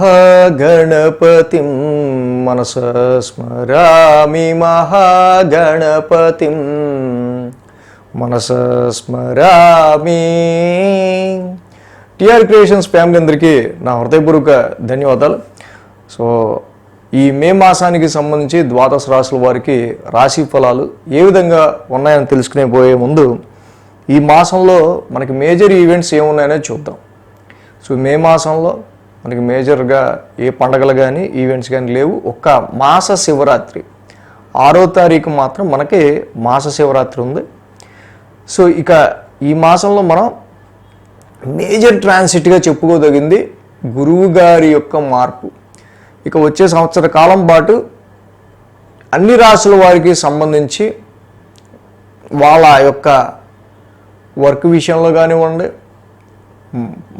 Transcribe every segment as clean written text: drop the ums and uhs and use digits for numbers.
మహాగణపతిం మనసా స్మరామి మహాగణపతిం మనసా స్మరామి. TR creations family అందరికీ నా హృదయపూర్వక ధన్యవాదాలు. సో ఈ మే మాసానికి సంబంధించి ద్వాదశ రాశుల వారికి రాశి ఫలాలు ఏ విధంగా ఉన్నాయని తెలుసుకునే పోయే ముందు ఈ మాసంలో మనకి మేజర్ ఈవెంట్స్ ఏమున్నాయనేది చూద్దాం. సో మే మాసంలో మనకి మేజర్గా ఏ పండగలు కానీ ఈవెంట్స్ కానీ లేవు. ఒక్క మాస శివరాత్రి 6వ తారీఖు మాత్రం మనకి మాస శివరాత్రి ఉంది. సో ఇక ఈ మాసంలో మనం మేజర్ ట్రాన్సిట్గా చెప్పుకోదగింది గురువు గారి యొక్క మార్పు. ఇక వచ్చే సంవత్సర కాలం పాటు అన్ని రాశుల వారికి సంబంధించి వాళ్ళ యొక్క వర్క్ విషయంలో కానివ్వండి,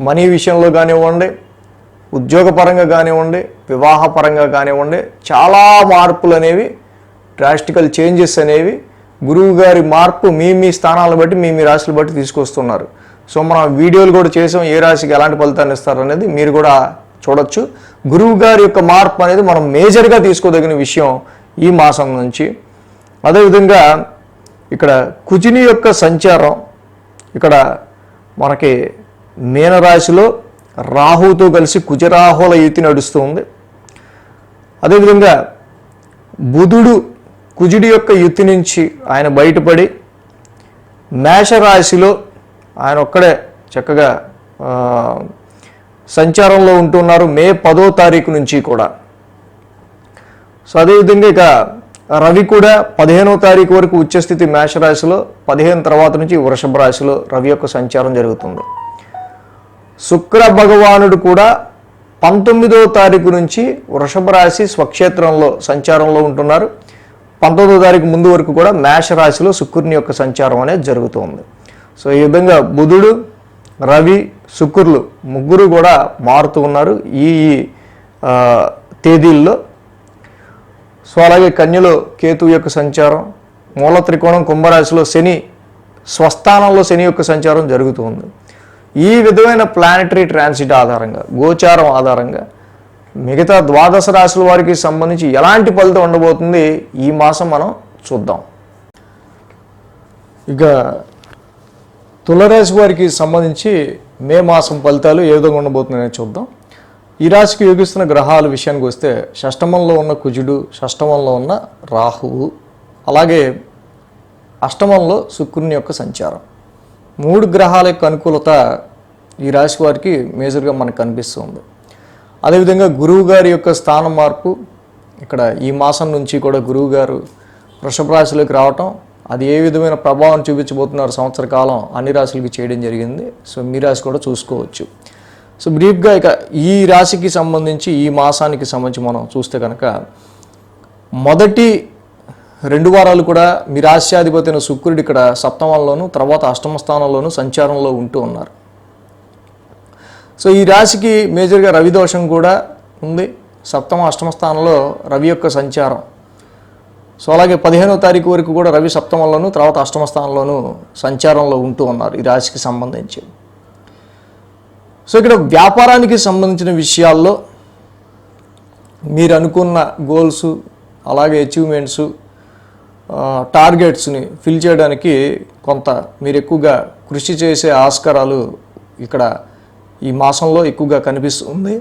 మనీ విషయంలో కానివ్వండి, ఉద్యోగపరంగా కానివ్వండి, వివాహపరంగా కానివ్వండి, చాలా మార్పులు అనేవి, డ్రాస్టికల్ చేంజెస్ అనేవి గురువు గారి మార్పు మీ స్థానాలను బట్టి మీ రాశులు బట్టి తీసుకొస్తున్నారు. సో మనం వీడియోలు కూడా చేసాం, ఏ రాశికి ఎలాంటి ఫలితాన్ని ఇస్తారు అనేది మీరు కూడా చూడొచ్చు. గురువు గారి యొక్క మార్పు అనేది మనం మేజర్గా తీసుకోదగిన విషయం ఈ మాసం నుంచి. అదేవిధంగా ఇక్కడ కుజుని యొక్క సంచారం ఇక్కడ మనకి మీనరాశిలో రాహుతో కలిసి కుజరాహుల యుతి నడుస్తుంది. అదేవిధంగా బుధుడు కుజుడి యొక్క యుతి నుంచి ఆయన బయటపడి మేషరాశిలో ఆయన ఒక్కడే చక్కగా సంచారంలో ఉంటున్నారు మే 10వ తారీఖు నుంచి కూడా. సో అదేవిధంగా ఇక రవి కూడా 15వ తారీఖు వరకు ఉచ్చస్థితి మేషరాశిలో, 15 తర్వాత నుంచి వృషభ రాశిలో రవి యొక్క సంచారం జరుగుతుంది. శుక్ర భగవానుడు కూడా 19వ తారీఖు నుంచి వృషభ రాశి స్వక్షేత్రంలో సంచారంలో ఉంటున్నారు. 19వ తారీఖు ముందు వరకు కూడా మేషరాశిలో శుక్రుని యొక్క సంచారం అనేది జరుగుతుంది. సో ఈ విధంగా బుధుడు, రవి, శుక్రులు ముగ్గురు కూడా మారుతూ ఉన్నారు ఈ తేదీల్లో. సో అలాగే కన్యలో కేతువు యొక్క సంచారం, మూల త్రికోణం కుంభరాశిలో శని స్వస్థానంలో శని యొక్క సంచారం జరుగుతుంది. ఈ విధమైన ప్లానటరీ ట్రాన్సిట్ ఆధారంగా, గోచారం ఆధారంగా మిగతా ద్వాదశ రాశుల వారికి సంబంధించి ఎలాంటి ఫలితం ఉండబోతుంది ఈ మాసం మనం చూద్దాం. ఇక తులరాశి వారికి సంబంధించి మే మాసం ఫలితాలు ఏ విధంగా ఉండబోతుందని చూద్దాం. ఈ రాశికి యోగిస్తున్న గ్రహాల విషయానికి వస్తే షష్టమంలో ఉన్న కుజుడు, షష్టమంలో ఉన్న రాహువు, అలాగే అష్టమంలో శుక్రుని యొక్క సంచారం, 3 గ్రహాల యొక్క అనుకూలత ఈ రాశి వారికి మేజర్గా మనకు కనిపిస్తుంది. అదేవిధంగా గురువు గారి యొక్క స్థానం మార్పు ఇక్కడ ఈ మాసం నుంచి కూడా గురువు గారు వృషభ రాశిలోకి రావటం, అది ఏ విధమైన ప్రభావం చూపించబోతున్నారు సంవత్సర కాలం అన్ని రాశులకి చేయడం జరిగింది. సో మీ రాశి కూడా చూసుకోవచ్చు. సో బ్రీఫ్గా ఇక ఈ రాశికి సంబంధించి ఈ మాసానికి సంబంధించి మనం చూస్తే కనుక మొదటి 2 వారాలు కూడా మీ రాశ్యాధిపతి అయిన శుక్రుడు ఇక్కడ సప్తమంలోను, తర్వాత అష్టమ స్థానంలోను సంచారంలో ఉంటూ ఉన్నారు. సో ఈ రాశికి మేజర్గా రవి దోషం కూడా ఉంది. సప్తమ అష్టమ స్థానంలో రవి యొక్క సంచారం. సో అలాగే 15వ తారీఖు వరకు కూడా రవి సప్తమంలోను, తర్వాత అష్టమ స్థానంలోను సంచారంలో ఉంటూ ఉన్నారు ఈ రాశికి సంబంధించి. సో ఇక్కడ వ్యాపారానికి సంబంధించిన విషయాల్లో మీరు అనుకున్న గోల్స్, అలాగే అచీవ్మెంట్స్, టార్గెట్స్ని ఫిల్ చేయడానికి కొంత మీరు ఎక్కువగా కృషి చేసే ఆస్కారాలు ఇక్కడ ఈ మాసంలో ఎక్కువగా కనిపిస్తుంది.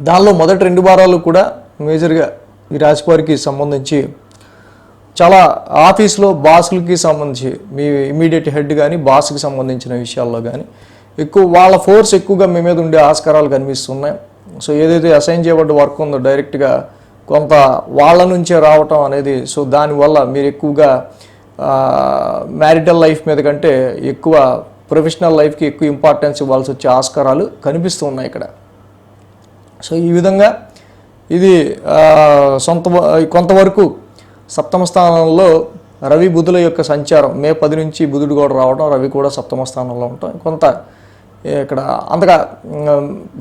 దానిలో మొదటి 2 వారాలు కూడా మేజర్గా ఈ రాశి వారికి సంబంధించి చాలా ఆఫీస్లో బాసులకి సంబంధించి మీ ఇమీడియట్ హెడ్ కానీ బాస్కి సంబంధించిన విషయాల్లో కానీ ఎక్కువ వాళ్ళ ఫోర్స్ ఎక్కువగా మీ మీద ఉండే ఆస్కారాలు కనిపిస్తున్నాయి. సో ఏదైతే అసైన్ చేయబడ్డ వర్క్ ఉందో డైరెక్ట్గా కొంత వాళ్ళ నుంచే రావటం అనేది, సో దానివల్ల మీరు ఎక్కువగా మ్యారిటల్ లైఫ్ మీద కంటే ఎక్కువ ప్రొఫెషనల్ లైఫ్కి ఎక్కువ ఇంపార్టెన్స్ ఇవ్వాల్సి వచ్చే ఆస్కారాలు కనిపిస్తూ ఉన్నాయి ఇక్కడ. సో ఈ విధంగా ఇది కొంతవరకు సప్తమ స్థానంలో రవి బుధుల యొక్క సంచారం మే 10 నుంచి బుధుడు కూడా రావడం, రవి కూడా సప్తమ స్థానంలో ఉండటం కొంత ఇక్కడ అంతగా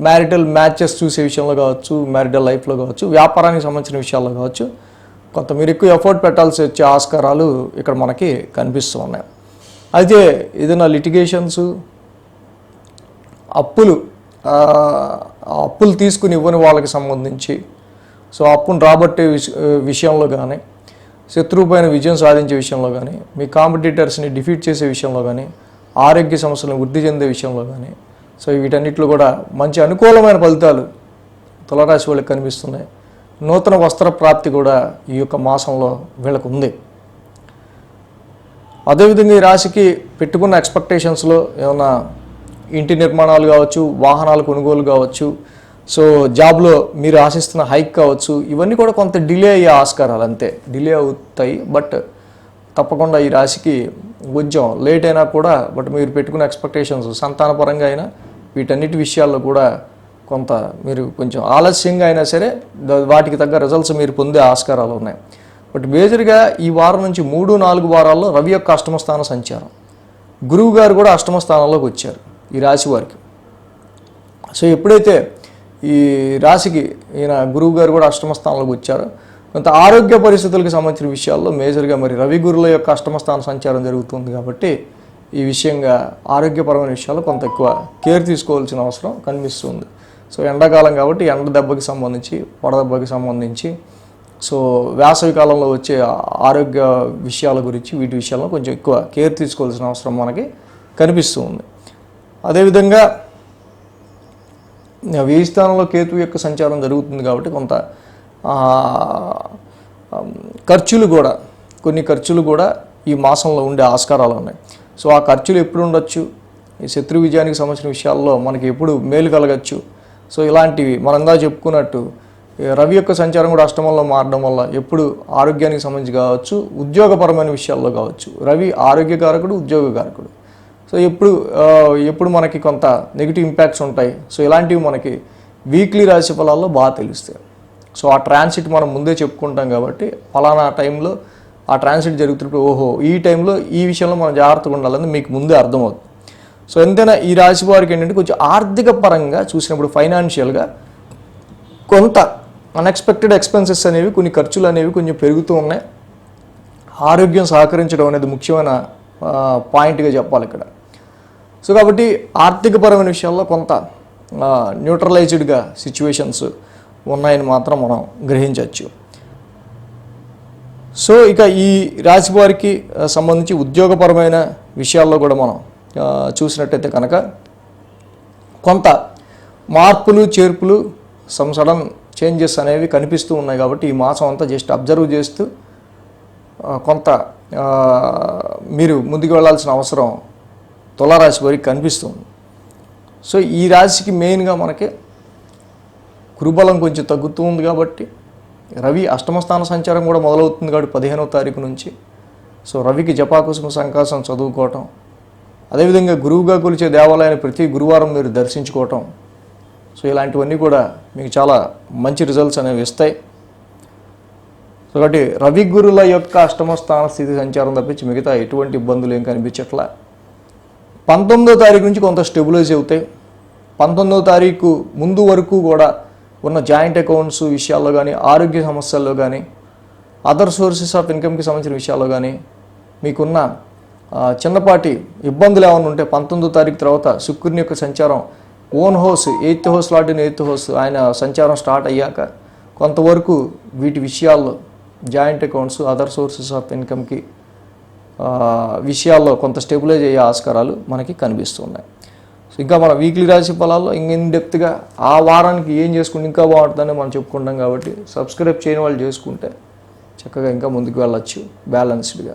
మ్యారిటల్ మ్యాచెస్ చూసే విషయంలో కావచ్చు, మ్యారిటల్ లైఫ్లో కావచ్చు, వ్యాపారానికి సంబంధించిన విషయాల్లో కావచ్చు కొంత మీరు ఎక్కువ ఎఫర్ట్ పెట్టాల్సి వచ్చే ఆస్కారాలు ఇక్కడ మనకి కనిపిస్తూ ఉన్నాయి. అయితే ఏదైనా లిటిగేషన్స్, అప్పులు ఆ అప్పులు తీసుకుని ఇవ్వని వాళ్ళకి సంబంధించి, సో అప్పును రాబట్టే విషయంలో కానీ, శత్రువు పైన విజయం సాధించే విషయంలో కానీ, మీ కాంపిటీటర్స్ని డిఫీట్ చేసే విషయంలో కానీ, ఆరోగ్య సమస్యలను వృద్ధి చెందే విషయంలో కానీ, సో వీటన్నిటిలో కూడా మంచి అనుకూలమైన ఫలితాలు తులారాశి వాళ్ళకి కనిపిస్తున్నాయి. నూతన వస్త్ర ప్రాప్తి కూడా ఈ యొక్క మాసంలో వీళ్ళకు ఉంది. అదేవిధంగా ఈ రాశికి పెట్టుకున్న ఎక్స్పెక్టేషన్స్లో ఏమైనా ఇంటి నిర్మాణాలు కావచ్చు, వాహనాల కొనుగోలు కావచ్చు, సో జాబ్లో మీరు ఆశిస్తున్న హైక్ కావచ్చు, ఇవన్నీ కూడా కొంత డిలే అయ్యే ఆస్కారాలు, అంతే డిలే అవుతాయి. బట్ తప్పకుండా ఈ రాశికి కొంచెం లేట్ అయినా కూడా, బట్ మీరు పెట్టుకున్న ఎక్స్పెక్టేషన్స్ సంతానపరంగా అయినా వీటన్నిటి విషయాల్లో కూడా కొంత మీరు కొంచెం ఆలస్యంగా అయినా సరే వాటికి తగ్గ రిజల్ట్స్ మీరు పొందే ఆస్కారాలు ఉన్నాయి. బట్ మేజర్గా ఈ వారం నుంచి 3-4 వారాల్లో రవి యొక్క అష్టమ స్థాన సంచారం, గురువు గారు కూడా అష్టమ స్థానంలోకి వచ్చారు ఈ రాశి వారికి. సో ఎప్పుడైతే ఈ రాశికి ఈయన గురువు గారు కూడా అష్టమ స్థానంలోకి వచ్చారు, కొంత ఆరోగ్య పరిస్థితులకు సంబంధించిన విషయాల్లో మేజర్గా మరి రవి గురుల యొక్క అష్టమ స్థాన సంచారం జరుగుతుంది కాబట్టి ఈ విషయంగా ఆరోగ్యపరమైన విషయాల్లో కొంత ఎక్కువ కేర్ తీసుకోవాల్సిన అవసరం కనిపిస్తుంది. సో ఎండాకాలం కాబట్టి ఎండ దెబ్బకి సంబంధించి, వడదెబ్బకి సంబంధించి, సో వేసవి కాలంలో వచ్చే ఆరోగ్య విషయాల గురించి వీటి విషయాల్లో కొంచెం ఎక్కువ కేర్ తీసుకోవాల్సిన అవసరం మనకి కనిపిస్తూ ఉంది. అదేవిధంగా వ్యయ స్థానంలో కేతు యొక్క సంచారం జరుగుతుంది కాబట్టి కొంత కొన్ని ఖర్చులు కూడా ఈ మాసంలో ఉండే ఆస్కారాలు ఉన్నాయి. సో ఆ ఖర్చులు ఎప్పుడు ఉండొచ్చు, ఈ శత్రు విజయానికి సంబంధించిన విషయాల్లో మనకి ఎప్పుడు మేలు కలగచ్చు. సో ఇలాంటివి మనంగా చెప్పుకున్నట్టు రవి యొక్క సంచారం కూడా అష్టమంలో మారడం వల్ల ఎప్పుడు ఆరోగ్యానికి సంబంధించి కావచ్చు, ఉద్యోగపరమైన విషయాల్లో కావచ్చు. రవి ఆరోగ్యకారకుడు, ఉద్యోగకారకుడు. సో ఎప్పుడు మనకి కొంత నెగిటివ్ ఇంపాక్ట్స్ ఉంటాయి. సో ఇలాంటివి మనకి వీక్లీ రాశి ఫలాల్లో బాగా తెలుస్తాయి. సో ఆ ట్రాన్సిట్ మనం ముందే చెప్పుకుంటాం కాబట్టి ఫలానా టైంలో ఆ ట్రాన్సిట్ జరుగుతున్నప్పుడు ఓహో ఈ టైంలో ఈ విషయంలో మనం జాగ్రత్తగా ఉండాలని మీకు ముందే అర్థమవుతుంది. సో ఎంతైనా ఈ రాశి వారికి ఏంటంటే కొంచెం ఆర్థిక పరంగా చూసినప్పుడు ఫైనాన్షియల్గా కొంత అన్ఎక్స్పెక్టెడ్ ఎక్స్పెన్సెస్ అనేవి, కొన్ని ఖర్చులు అనేవి కొంచెం పెరుగుతూ ఉన్నాయి. ఆరోగ్యం సహకరించడం అనేది ముఖ్యమైన పాయింట్గా చెప్పాలి ఇక్కడ. సో కాబట్టి ఆర్థికపరమైన విషయాల్లో కొంత న్యూట్రలైజ్డ్గా సిచ్యువేషన్స్ ఉన్నాయని మాత్రం మనం గ్రహించవచ్చు. సో ఇక ఈ రాశి వారికి సంబంధించి ఉద్యోగపరమైన విషయాల్లో కూడా మనం చూసినట్టయితే కనుక కొంత మార్పులు చేర్పులు, సడన్ చేంజెస్ అనేవి కనిపిస్తూ ఉన్నాయి. కాబట్టి ఈ మాసం అంతా జస్ట్ అబ్జర్వ్ చేస్తూ కొంత మీరు ముందుకు వెళ్ళాల్సిన అవసరం తులారాశి వారికి కనిపిస్తుంది. సో ఈ రాశికి మెయిన్గా మనకి గురుబలం కొంచెం తగ్గుతూ ఉంది కాబట్టి రవి అష్టమస్థాన సంచారం కూడా మొదలవుతుంది కాబట్టి 15వ తారీఖు నుంచి. సో రవికి జపాకుసుమ సంకాసం చదువుకోవటం, అదేవిధంగా గురువుగా కొలిచే దేవాలయాన్ని ప్రతి గురువారం మీరు దర్శించుకోవటం, సో ఇలాంటివన్నీ కూడా మీకు చాలా మంచి రిజల్ట్స్ అనేవి ఇస్తాయి. సో కాబట్టి రవి గురుల యొక్క అష్టమ స్థాన స్థితి సంచారం తప్పించి మిగతా ఎటువంటి ఇబ్బందులు ఏం కనిపించట్లా. 19వ తారీఖు నుంచి కొంత స్టెబిలైజ్ అవుతాయి. 19వ తారీఖు ముందు వరకు కూడా ఉన్న జాయింట్ అకౌంట్స్ విషయాల్లో కానీ, ఆరోగ్య సమస్యల్లో కానీ, అదర్ సోర్సెస్ ఆఫ్ ఇన్కమ్కి సంబంధించిన విషయాల్లో కానీ మీకున్న చిన్నపాటి ఇబ్బందులు ఏమైనా ఉంటే 19వ తారీఖు తర్వాత శుక్రుని యొక్క సంచారం ఓన్ హౌస్ 8th హౌస్ లాంటి 8th హౌస్ ఆయన సంచారం స్టార్ట్ అయ్యాక కొంతవరకు వీటి విషయాల్లో joint accounts, other sources of ఇన్కమ్కి విషయాల్లో కొంత స్టెబిలైజ్ అయ్యే ఆస్కారాలు మనకి కనిపిస్తున్నాయి. సో ఇంకా మన వీక్లీ రాశి ఫలాల్లో ఇన్ డెప్త్గా ఆ వారానికి ఏం చేసుకుంటే ఇంకా బాగుంటుందని మనం చెప్పుకుంటాం కాబట్టి సబ్స్క్రైబ్ చేయని వాళ్ళు చేసుకుంటే చక్కగా ఇంకా ముందుకు వెళ్ళచ్చు బ్యాలెన్స్డ్గా.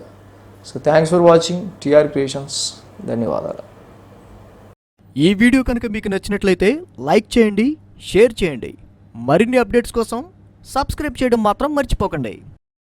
So thanks for watching TR creations. ధన్యవాదాలు. ఈ వీడియో కనుక మీకు నచ్చినట్లయితే లైక్ చేయండి, షేర్ చేయండి. మరిన్ని అప్డేట్స్ కోసం సబ్స్క్రైబ్ చేయడం మాత్రం మర్చిపోకండి.